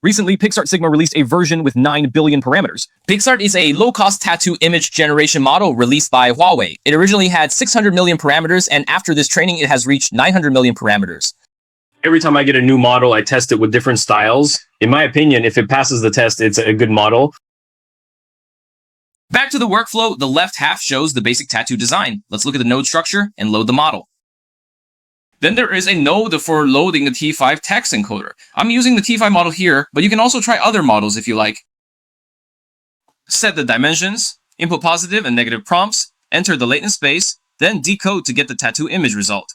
Recently, PixArt-Sigma released a version with 9 billion parameters. PixArt is a low-cost tattoo image generation model released by Huawei. It originally had 600 million parameters, and after this training, it has reached 900 million parameters. Every time I get a new model, I test it with different styles. In my opinion, if it passes the test, it's a good model. Back to the workflow, the left half shows the basic tattoo design. Let's look at the node structure and load the model. Then there is a node for loading the T5 text encoder. I'm using the T5 model here, but you can also try other models if you like. Set the dimensions, input positive and negative prompts, enter the latent space, then decode to get the tattoo image result.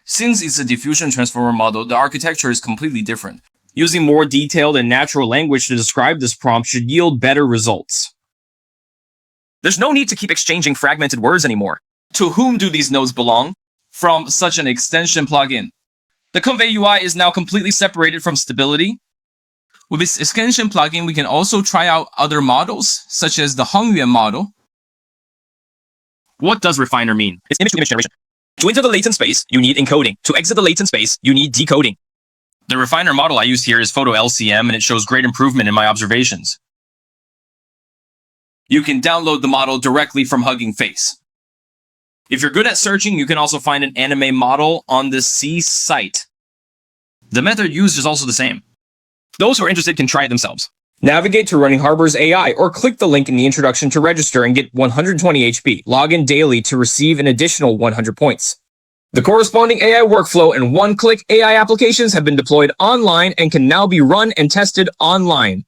Since it's a diffusion transformer model, the architecture is completely different. Using more detailed and natural language to describe this prompt should yield better results. There's no need to keep exchanging fragmented words anymore. To whom do these nodes belong? From such an extension plugin. The ComfyUI is now completely separated from stability. With this extension plugin, we can also try out other models, such as the Hongyuan model. What does refiner mean? It's image-to-image generation. To enter the latent space, you need encoding. To exit the latent space, you need decoding. The refiner model I use here is Photo LCM, and it shows great improvement in my observations. You can download the model directly from Hugging Face. If you're good at searching, you can also find an anime model on the C site. The method used is also the same. Those who are interested can try it themselves. Navigate to RunningHub's AI or click the link in the introduction to register and get 120 HP. Log in daily to receive an additional 100 points. The corresponding AI workflow and one-click AI applications have been deployed online and can now be run and tested online.